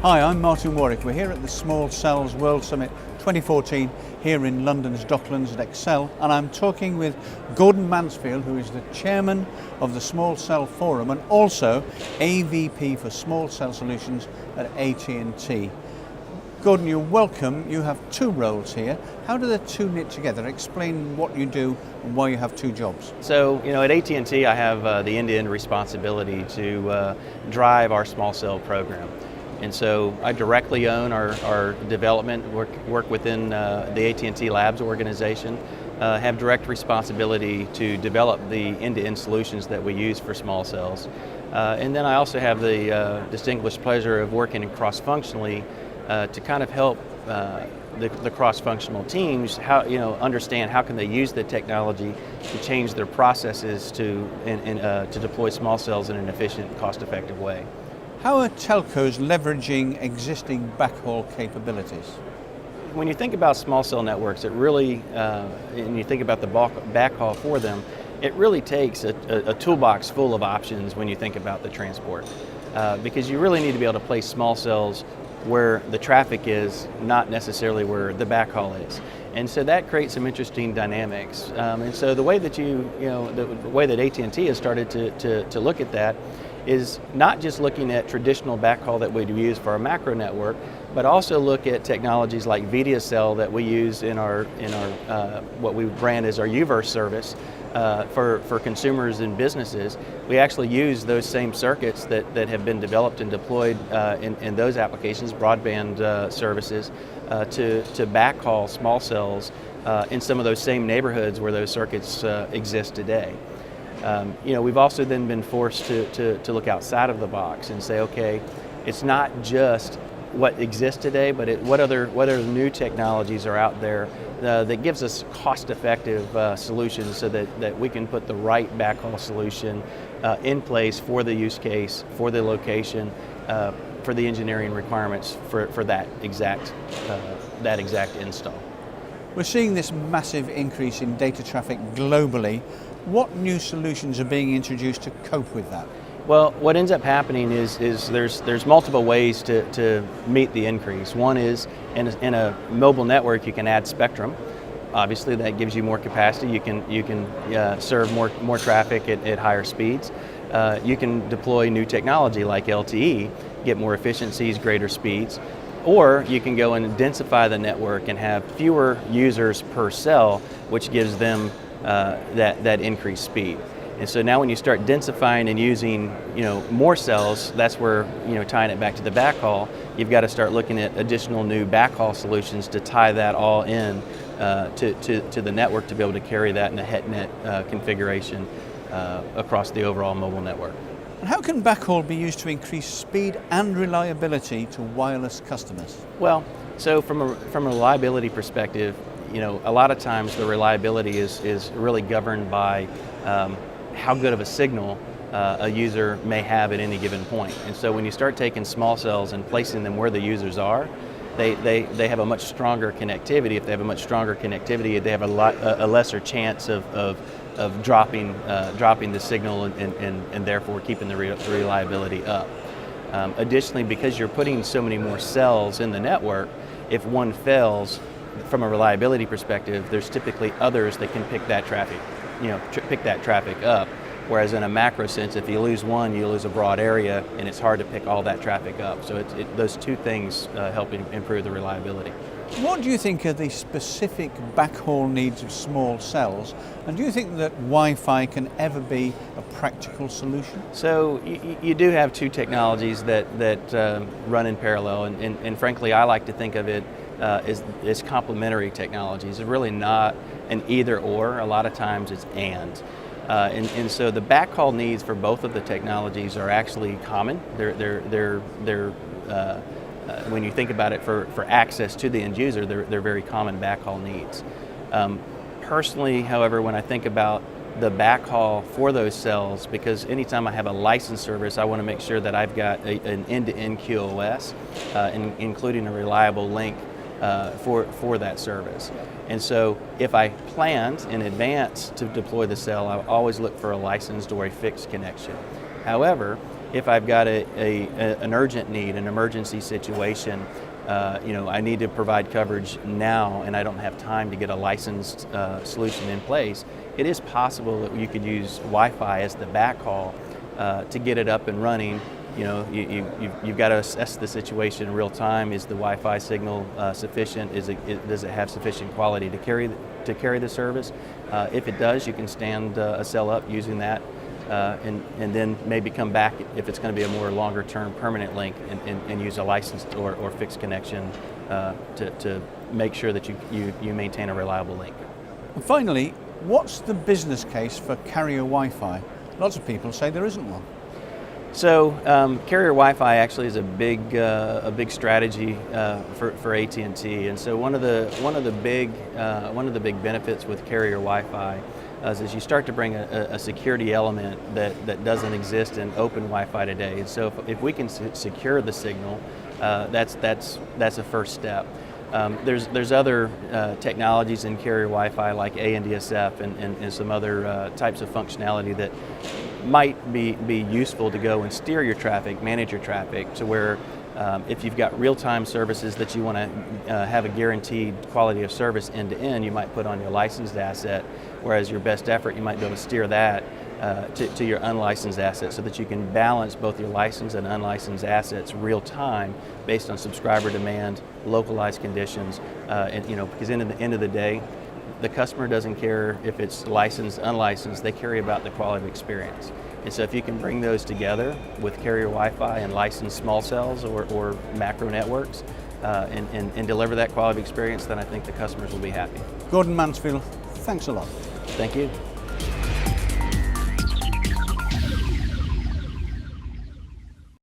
Hi, I'm Martin Warwick. We're here at the Small Cells World Summit 2014 here in London's Docklands at Excel, and I'm talking with Gordon Mansfield, who is the chairman of the Small Cell Forum and also AVP for Small Cell Solutions at AT&T. Gordon, you're welcome. You have two roles here. How do the two knit together? Explain what you do and why you have two jobs. So, at AT&T I have the end-to-end responsibility to drive our small cell program. And so I directly own our development, work within the AT&T Labs organization, have direct responsibility to develop the end-to-end solutions that we use for small cells. And then I also have the distinguished pleasure of working cross-functionally to kind of help the cross-functional teams understand how can they use the technology to change their processes to deploy small cells in an efficient, cost-effective way. How are telcos leveraging existing backhaul capabilities? When you think about small cell networks, it really, and you think about the backhaul for them, it really takes a toolbox full of options when you think about the transport. Because you really need to be able to place small cells where the traffic is, not necessarily where the backhaul is. And so that creates some interesting dynamics. And so the way that the way that AT&T has started to look at that is not just looking at traditional backhaul that we'd use for our macro network, but also look at technologies like VideoCell that we use in our what we brand as our UVerse service for consumers and businesses. We actually use those same circuits that have been developed and deployed in those applications, broadband services, to backhaul small cells in some of those same neighborhoods where those circuits exist today. We've also then been forced to look outside of the box and say, okay, it's not just what exists today, but what other new technologies are out there that gives us cost-effective solutions so that we can put the right backhaul solution in place for the use case, for the location, for the engineering requirements for that exact install. We're seeing this massive increase in data traffic globally. What new solutions are being introduced to cope with that? Well, what ends up happening is there's multiple ways to meet the increase. One is in a mobile network you can add spectrum. Obviously that gives you more capacity. You can serve more traffic at higher speeds. You can deploy new technology like LTE, get more efficiencies, greater speeds. Or you can go and densify the network and have fewer users per cell, which gives them that increased speed. And so now when you start densifying and using more cells, that's where tying it back to the backhaul, you've got to start looking at additional new backhaul solutions to tie that all in to the network to be able to carry that in a HetNet configuration across the overall mobile network. And how can backhaul be used to increase speed and reliability to wireless customers? Well, so from a reliability perspective, a lot of times the reliability is really governed by how good of a signal a user may have at any given point. And so when you start taking small cells and placing them where the users are, they have a much stronger connectivity. If they have a much stronger connectivity, they have a lesser chance of dropping the signal and therefore keeping the reliability up. Additionally, because you're putting so many more cells in the network, if one fails, from a reliability perspective, there's typically others that can pick that traffic, pick that traffic up. Whereas in a macro sense, if you lose one, you lose a broad area, and it's hard to pick all that traffic up. So those two things help improve the reliability. What do you think are the specific backhaul needs of small cells, and do you think that Wi-Fi can ever be a practical solution? So you do have two technologies that run in parallel, and frankly I like to think of it as complementary technologies. It's really not an either or, a lot of times it's and. And so the backhaul needs for both of the technologies are actually common. They're when you think about it for access to the end user, they're very common backhaul needs. Personally, however, when I think about the backhaul for those cells, because anytime I have a licensed service, I want to make sure that I've got an end-to-end QoS, including a reliable link for that service. And so if I planned in advance to deploy the cell, I always look for a licensed or a fixed connection. However, if I've got an urgent need, an emergency situation, I need to provide coverage now and I don't have time to get a licensed solution in place, it is possible that you could use Wi-Fi as the backhaul to get it up and running. You've got to assess the situation in real time. Is the Wi-Fi signal sufficient? Does it have sufficient quality to carry the service? If it does, you can stand a cell up using that, and then maybe come back if it's going to be a more longer-term permanent link and use a licensed or fixed connection to make sure that you maintain a reliable link. And finally, what's the business case for carrier Wi-Fi? Lots of people say there isn't one. So carrier Wi-Fi actually is a big strategy for AT&T, and so one of the big benefits with carrier Wi-Fi is you start to bring a security element that doesn't exist in open Wi-Fi today. And so if we can secure the signal, that's a first step. There's other technologies in carrier Wi-Fi like ANDSF and some other types of functionality that might be useful to go and steer your traffic, manage your traffic, to where if you've got real-time services that you want to have a guaranteed quality of service end-to-end, you might put on your licensed asset, whereas your best effort, you might be able to steer that to your unlicensed asset so that you can balance both your licensed and unlicensed assets real-time based on subscriber demand, localized conditions, because in the end of the day, the customer doesn't care if it's licensed, unlicensed, they care about the quality of experience. And so if you can bring those together with carrier Wi-Fi and licensed small cells or macro networks and deliver that quality of experience, then I think the customers will be happy. Gordon Mansfield, thanks a lot. Thank you.